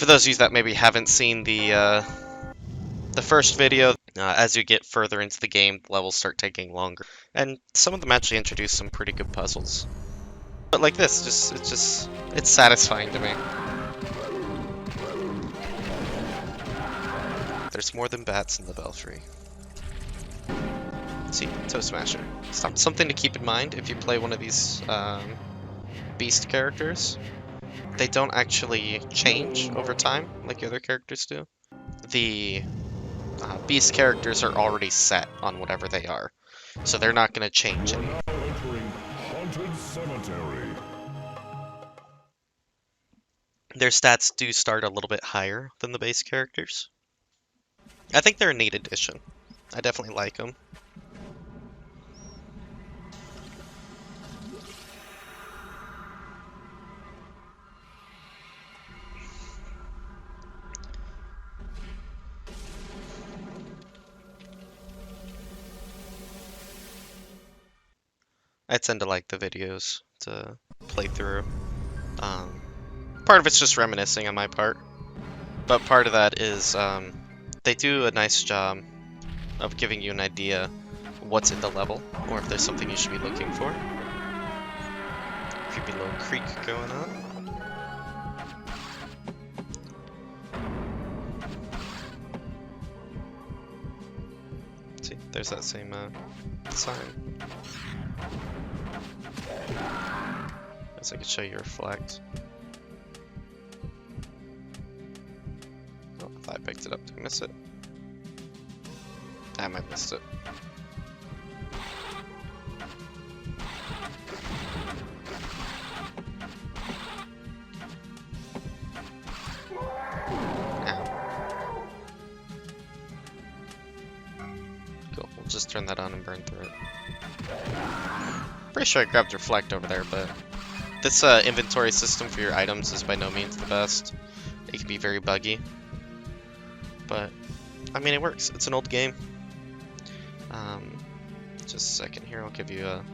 For those of you that maybe haven't seen the first video, as you get further into the game, the levels start taking longer, and some of them actually introduce some pretty good puzzles. But like this, it's satisfying to me. There's more than bats in the belfry. See, Toe Smasher. Something to keep in mind if you play one of these beast characters. They don't actually change over time like the other characters do. The beast characters are already set on whatever they are, so they're not going to change any. Their stats do start a little bit higher than the base characters. I think they're a neat addition. I definitely like them. I tend to like the videos to play through. Part of it's just reminiscing on my part, but part of that is they do a nice job of giving you an idea what's in the level, or if there's something you should be looking for. Creepy little creek going on. See, there's that same sign. Guess I could show you reflect. Oh, I thought I picked it up. Did I miss it? I might have missed it. Ow. Cool, we'll just turn that on and burn through it. Pretty sure I grabbed reflect over there, but this inventory system for your items is by no means the best. It can be very buggy, but I mean it works. It's an old game. Just a second here, I'll give you a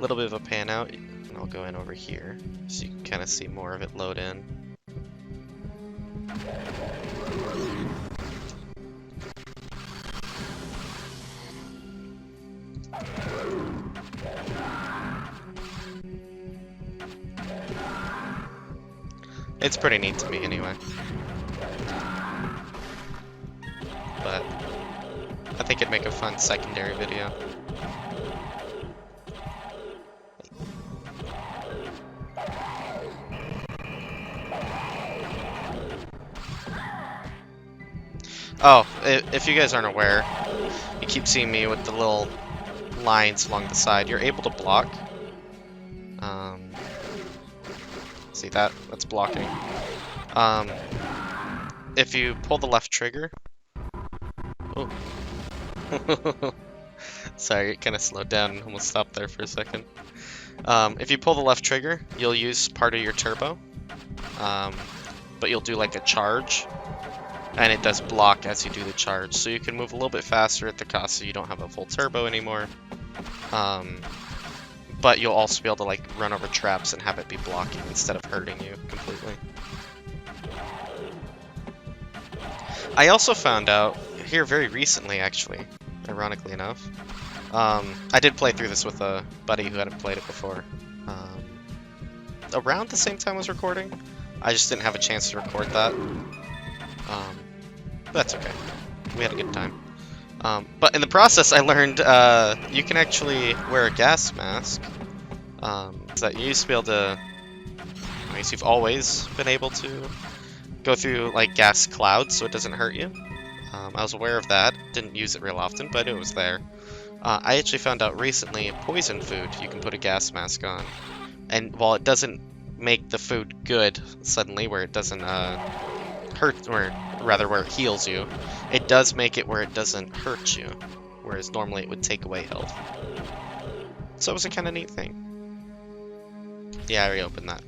little bit of a pan out, and I'll go in over here so you can kind of see more of it load in. It's pretty neat to me anyway. But I think it'd make a fun secondary video. Oh, if you guys aren't aware, you keep seeing me with the little lines along the side. You're able to block. See that? That's blocking. If you pull the left trigger... Oh. Sorry, it kind of slowed down and almost stopped there for a second. If you pull the left trigger, you'll use part of your turbo. But you'll do like a charge. And it does block as you do the charge. So you can move a little bit faster at the cost so you don't have a full turbo anymore. But you'll also be able to like run over traps and have it be blocking instead of hurting you completely. I also found out here very recently, actually, ironically enough. I did play through this with a buddy who hadn't played it before. Around the same time I was recording. I just didn't have a chance to record that. That's okay. We had a good time. But in the process, I learned you can actually wear a gas mask. So that you used to be able to... I guess you've always been able to go through like gas clouds so it doesn't hurt you. I was aware of that. Didn't use it real often, but it was there. I actually found out recently poison food you can put a gas mask on. And while it doesn't make the food good suddenly, where it doesn't hurt, or rather where it heals you, it does make it where it doesn't hurt you, whereas normally it would take away health. So it was a kind of neat thing. Yeah, I reopened that.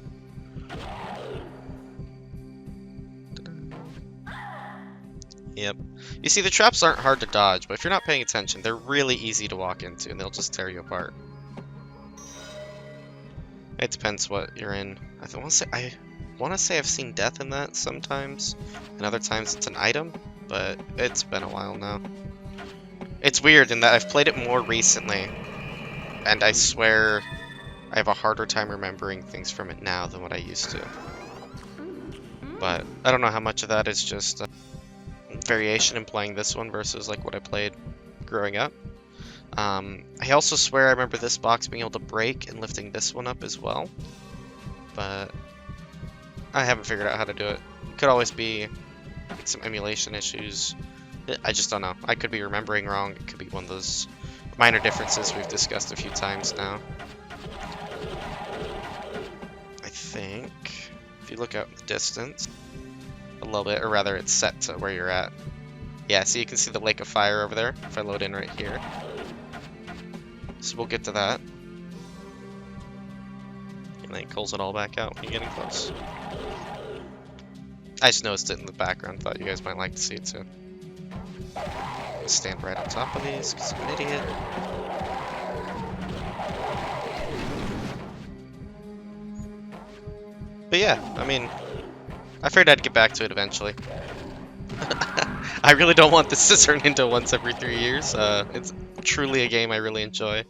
Yep. You see, the traps aren't hard to dodge, but if you're not paying attention, they're really easy to walk into, and they'll just tear you apart. It depends what you're in. I want to say want to say I've seen death in that sometimes, and other times it's an item, but it's been a while now. It's weird in that I've played it more recently, and I swear I have a harder time remembering things from it now than what I used to. But I don't know how much of that is just variation in playing this one versus like what I played growing up. I also swear I remember this box being able to break and lifting this one up as well, but I haven't figured out how to do it. It could always be some emulation issues. I just don't know. I could be remembering wrong. It could be one of those minor differences we've discussed a few times now. I think if you look out in the distance a little bit, or rather it's set to where you're at. Yeah, so you can see the lake of fire over there if I load in right here. So we'll get to that. And then it pulls it all back out when you're getting close. I just noticed it in the background, thought you guys might like to see it too. Stand right on top of these, because I'm an idiot. But yeah, I mean, I figured I'd get back to it eventually. I really don't want this to turn into once every 3 years. It's truly a game I really enjoy.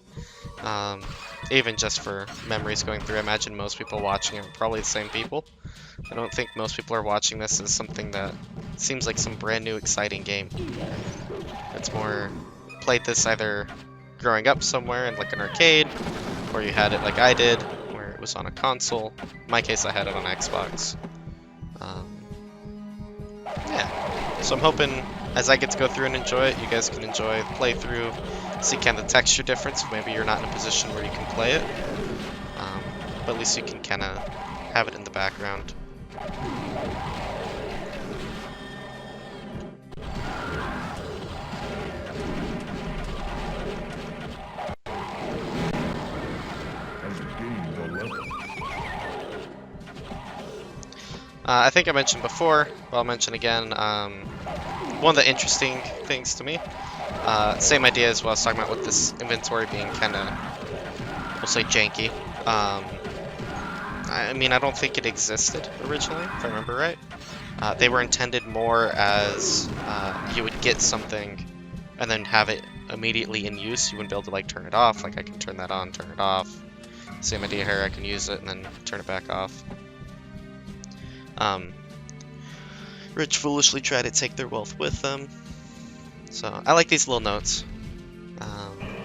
Even just for memories going through. I imagine most people watching it are probably the same people. I don't think most people are watching this as something that seems like some brand new exciting game. It's more played this either growing up somewhere in like an arcade, or you had it like I did, where it was on a console. In my case, I had it on Xbox. Yeah, so I'm hoping as I get to go through and enjoy it, you guys can enjoy the playthrough, see kind of the texture difference. Maybe you're not in a position where you can play it, but at least you can kind of have it in the background. I think I mentioned before, but I'll mention again, one of the interesting things to me, same idea as what I was talking about with this inventory being kind of, we'll say, janky. I mean, I don't think it existed originally, if I remember right. They were intended more as you would get something and then have it immediately in use. You wouldn't be able to like turn it off. Like I can turn that on, turn it off. Same idea here, I can use it and then turn it back off. Rich foolishly try to take their wealth with them. So I like these little notes.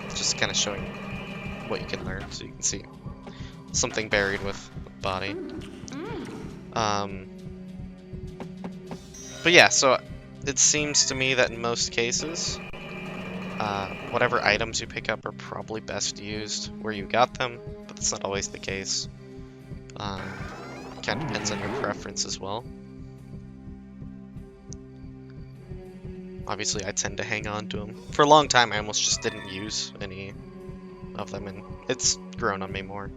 Just kind of showing what you can learn, so you can see something buried with body. But yeah, so it seems to me that in most cases, whatever items you pick up are probably best used where you got them, but that's not always the case. Kind of depends on your preference as well. Obviously, I tend to hang on to them. For a long time, I almost just didn't use any of them, and it's grown on me more.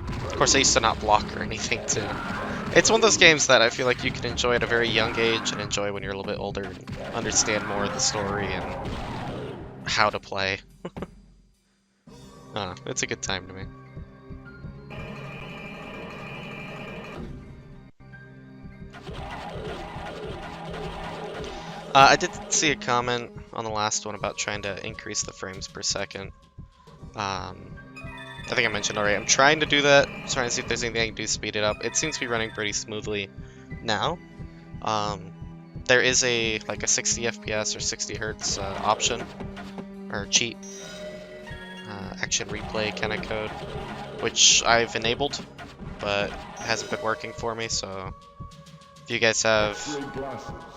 Of course, I used to not block or anything, too. It's one of those games that I feel like you can enjoy at a very young age and enjoy when you're a little bit older and understand more of the story and how to play. It's a good time to me. I did see a comment on the last one about trying to increase the frames per second. I think I mentioned already. I'm trying to do that. I'm trying to see if there's anything I can do to speed it up. It seems to be running pretty smoothly now. There is a 60 FPS or 60 Hertz option or cheat action replay kind of code, which I've enabled, but it hasn't been working for me. So if you guys have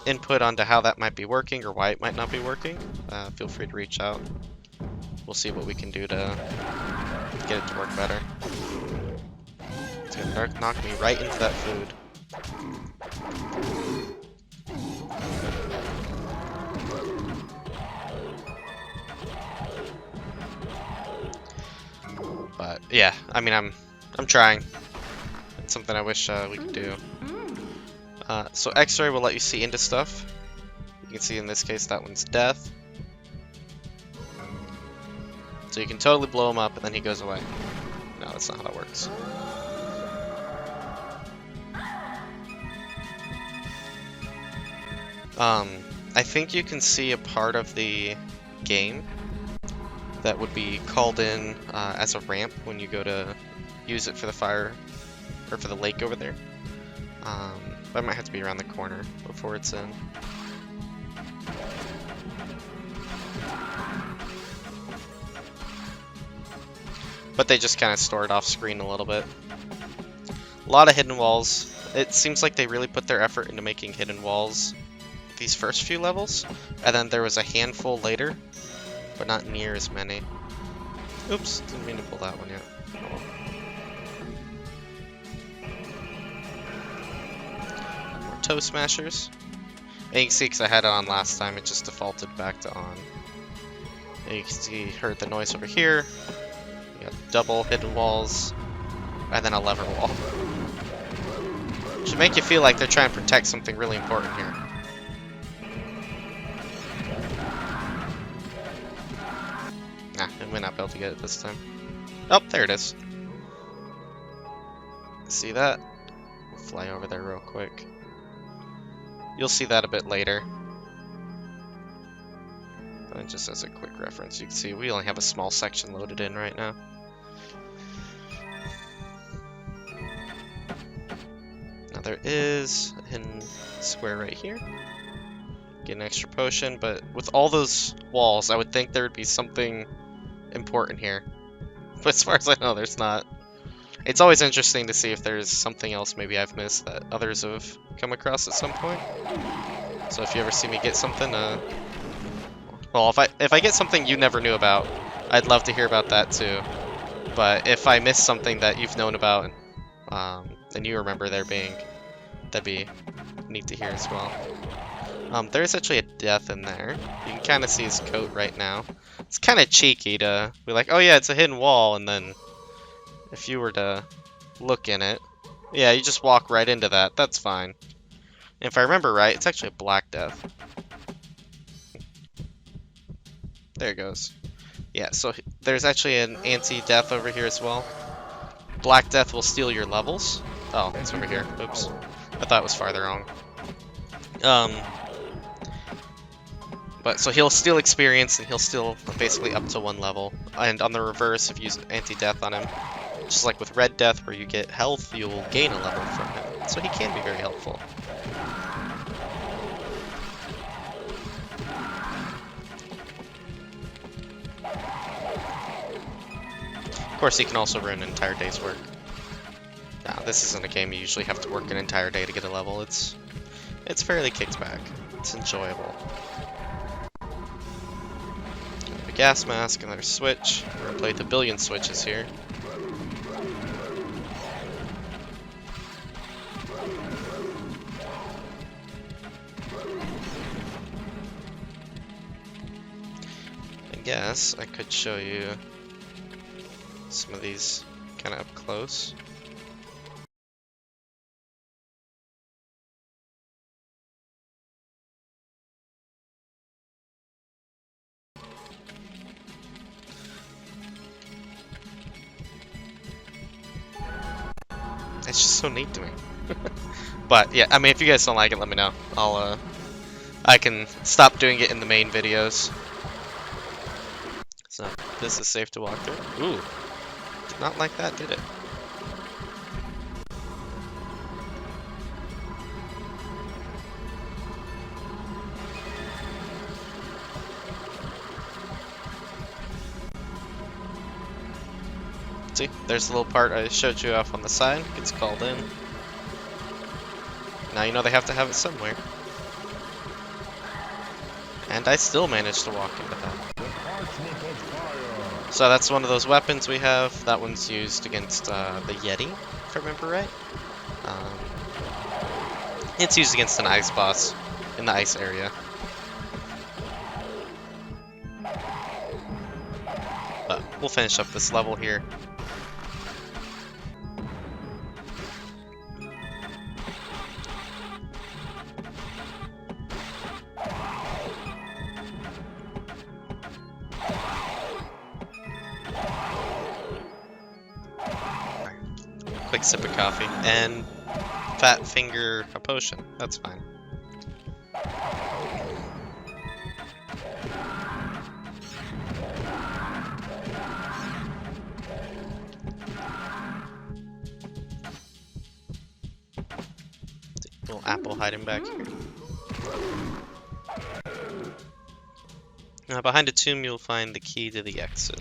input onto how that might be working or why it might not be working, feel free to reach out. We'll see what we can do to get it to work better. It's gonna knock me right into that food. But yeah, I mean, I'm trying. It's something I wish we could do. So X-ray will let you see into stuff. You can see in this case that one's death. So you can totally blow him up and then he goes away. No, that's not how that works. I think you can see a part of the game that would be called in as a ramp when you go to use it for the fire, or for the lake over there. But I might have to be around the corner before it's in. But they just kind of store it off screen a little bit. A lot of hidden walls. It seems like they really put their effort into making hidden walls these first few levels, and then there was a handful later, but not near as many. Oops, didn't mean to pull that one yet. More toe smashers. And you can see, because I had it on last time, it just defaulted back to on. And you can see, heard the noise over here. You got double hidden walls, and then a lever wall. Should make you feel like they're trying to protect something really important here. Nah, I might not be able to get it this time. Oh, there it is. See that? We'll fly over there real quick. You'll see that a bit later. But just as a quick reference, you can see we only have a small section loaded in right now. Now there is a hidden square right here. Get an extra potion, but with all those walls, I would think there would be something important here. But as far as I know, there's not. It's always interesting to see if there's something else maybe I've missed that others have come across at some point. So if you ever see me get something, well, if I get something you never knew about, I'd love to hear about that too. But if I miss something that you've known about, and you remember there being, that'd be neat to hear as well. There is actually a death in there. You can kind of see his coat right now. It's kind of cheeky to be like, oh yeah, it's a hidden wall, and then if you were to look in it, yeah, you just walk right into that. That's fine. And if I remember right, it's actually a black death. There it goes. Yeah, so there's actually an anti-death over here as well. Black death will steal your levels. Oh, it's over here. Oops. I thought it was farther on. But so he'll steal experience, and he'll steal basically up to 1 level. And on the reverse, if you use anti-death on him, just like with red death where you get health, you'll gain a level from him. So he can be very helpful. Of course, he can also ruin an entire day's work. Now, this isn't a game you usually have to work an entire day to get a level. It's fairly kicked back. It's enjoyable. A gas mask, another switch. We're gonna play the billion switches here. I guess I could show you some of these kind of up close. It's just so neat to me. But yeah, I mean, if you guys don't like it, let me know. I can stop doing it in the main videos. So this is safe to walk through. Ooh, did not like that, did it? See, there's a little part I showed you off on the side. Gets called in. Now you know they have to have it somewhere. And I still managed to walk into that. So that's one of those weapons we have. That one's used against the Yeti, if I remember right. It's used against an ice boss in the ice area. But we'll finish up this level here. Quick sip of coffee and fat finger a potion. That's fine. Little apple hiding back here. Now, behind a tomb, you'll find the key to the exit.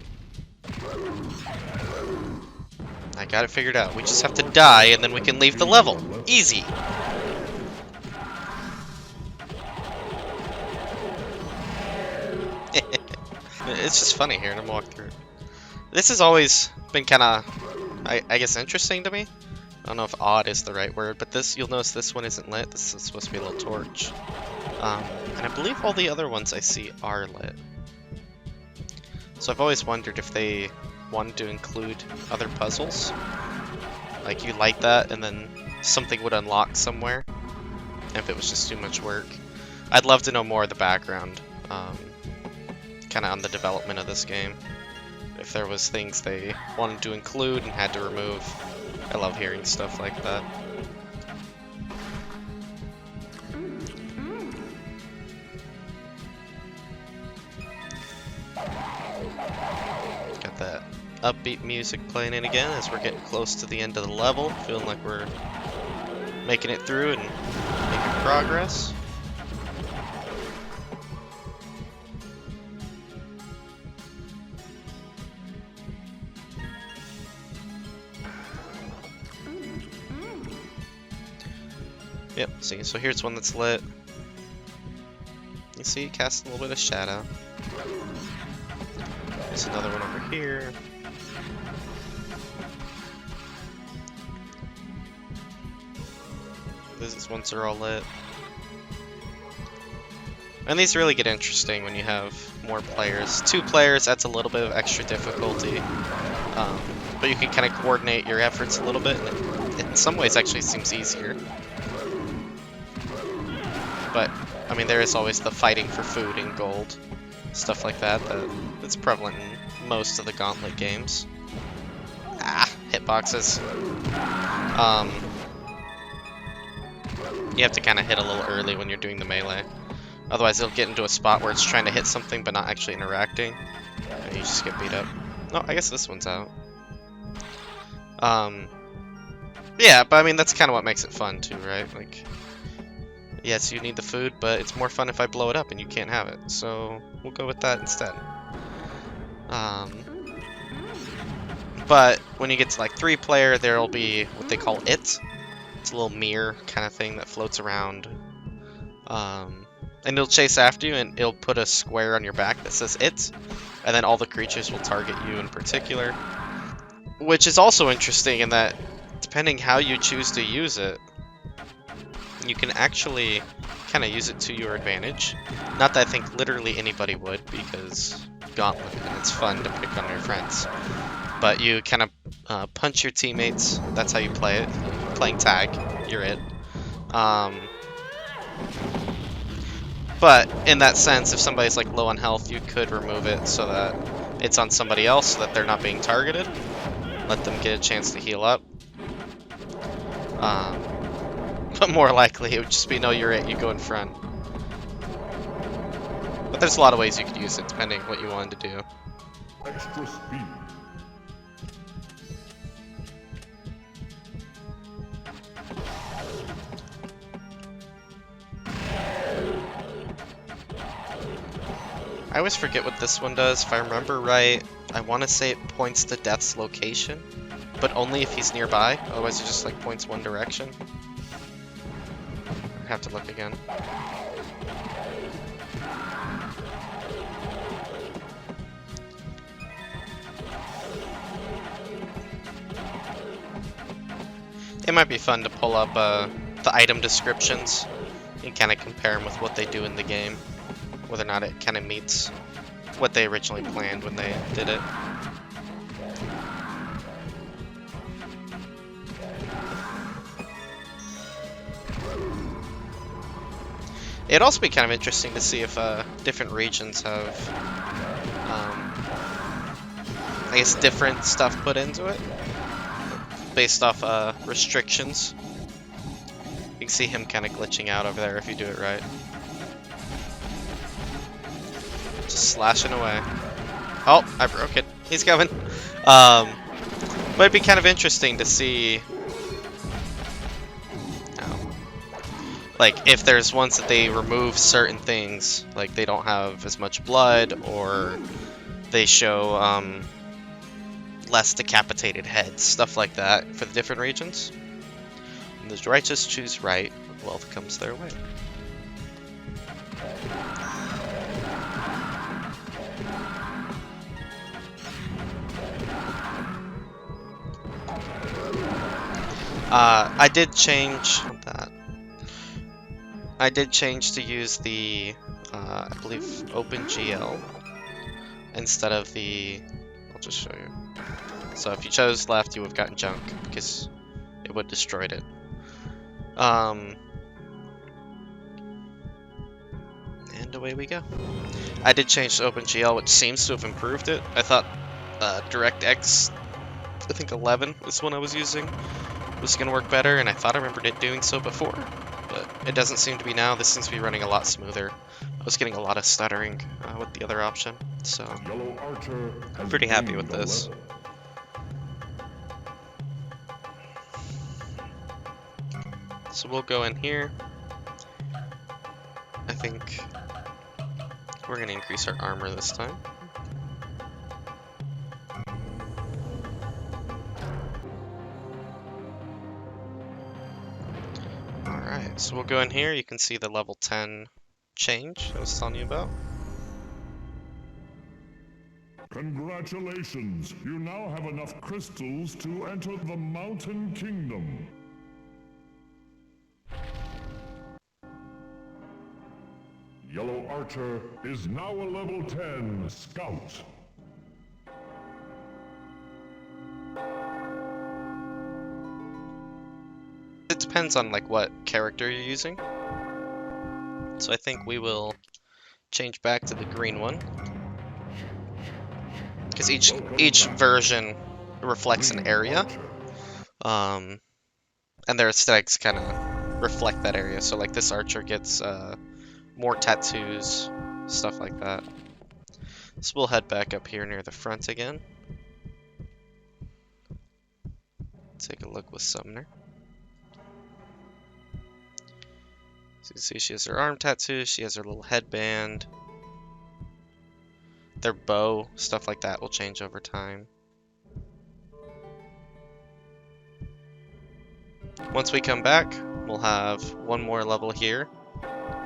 I got it figured out. We just have to die, and then we can leave the level. Easy! It's just funny hearing him walk through. This has always been kind of, I guess, interesting to me. I don't know if odd is the right word, but this, you'll notice this one isn't lit. This is supposed to be a little torch. And I believe all the other ones I see are lit. So I've always wondered if they wanted to include other puzzles. Like you light that and then something would unlock somewhere. If it was just too much work. I'd love to know more of the background. Kind of on the development of this game. If there was things they wanted to include and had to remove. I love hearing stuff like that. Got that upbeat music playing in again as we're getting close to the end of the level. Feeling like we're making it through and making progress. Yep, see, so here's one that's lit. You see, it casts a little bit of shadow. There's another one over here. These ones are all lit. And these really get interesting when you have more players. 2 players, that's a little bit of extra difficulty. But you can kind of coordinate your efforts a little bit, and it, in some ways actually seems easier. But, I mean, there is always the fighting for food and gold. Stuff like that, that's prevalent in most of the Gauntlet games. Ah, hitboxes. You have to kind of hit a little early when you're doing the melee. Otherwise, it'll get into a spot where it's trying to hit something but not actually interacting. And you just get beat up. Oh, I guess this one's out. Yeah, but I mean, that's kind of what makes it fun too, right? Like, yes, you need the food, but it's more fun if I blow it up and you can't have it. So we'll go with that instead. But when you get to like 3-player, there'll be what they call it. It's a little mirror kind of thing that floats around. And it'll chase after you, and it'll put a square on your back that says it. And then all the creatures will target you in particular. Which is also interesting in that, depending how you choose to use it, you can actually kind of use it to your advantage. Not that I think literally anybody would, because Gauntlet, and it's fun to pick on your friends. But you kind of punch your teammates. That's how you play it. Playing tag, you're it. But in that sense, if somebody's like low on health, you could remove it so that it's on somebody else, so that they're not being targeted. Let them get a chance to heal up. But more likely, it would just be, no, you're it, you go in front. But there's a lot of ways you could use it, depending on what you wanted to do. Extra speed. I always forget what this one does. If I remember right, I want to say it points to Death's location, but only if he's nearby. Otherwise, it just like points one direction. I have to look again. It might be fun to pull up the item descriptions and kind of compare them with what they do in the game. Whether or not it kind of meets what they originally planned when they did it. It'd also be kind of interesting to see if different regions have, I guess, different stuff put into it based off restrictions. You can see him kind of glitching out over there if you do it right. Just slashing away. Oh, I broke it. He's coming. But it'd be kind of interesting to see. Oh. like if there's ones that they remove certain things, like they don't have as much blood, or they show less decapitated heads, stuff like that for the different regions. And the righteous choose right, wealth comes their way. I did change that. I did change to use the, I believe, OpenGL instead of the. I'll just show you. So if you chose left, you would have gotten junk because it would have destroyed it. And away we go. I did change to OpenGL, which seems to have improved it. I thought DirectX, I think 11 is one I was using, was going to work better, and I thought I remembered it doing so before, but it doesn't seem to be now. This seems to be running a lot smoother. I was getting a lot of stuttering with the other option, so I'm pretty happy with this. So we'll go in here. I think we're going to increase our armor this time. Alright, so we'll go in here. You can see the level 10 change I was telling you about. Congratulations! You now have enough crystals to enter the Mountain Kingdom. Yellow Archer is now a level 10 Scout. It depends on like what character you're using. So I think we will change back to the green one, because each version reflects an area, and their aesthetics kind of reflect that area. So like this archer gets more tattoos, stuff like that. So we'll head back up here near the front again. Take a look with Summoner. So you can see she has her arm tattoos, she has her little headband. Their bow, stuff like that will change over time. Once we come back, we'll have one more level here.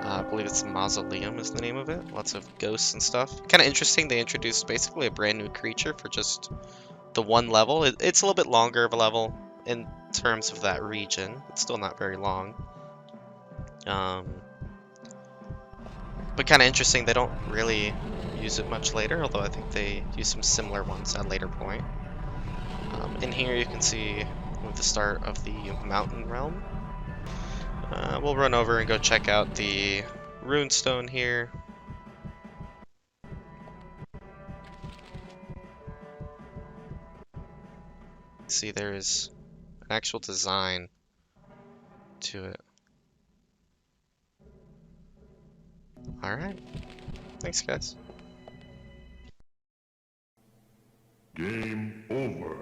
I believe it's Mausoleum is the name of it. Lots of ghosts and stuff. Kind of interesting, they introduced basically a brand new creature for just the one level. It's a little bit longer of a level in terms of that region. It's still not very long. But kind of interesting, they don't really use it much later, although I think they use some similar ones at a later point. In here you can see with the start of the Mountain Realm. We'll run over and go check out the runestone here. See, there is an actual design to it. Alright. Thanks, guys. Game over.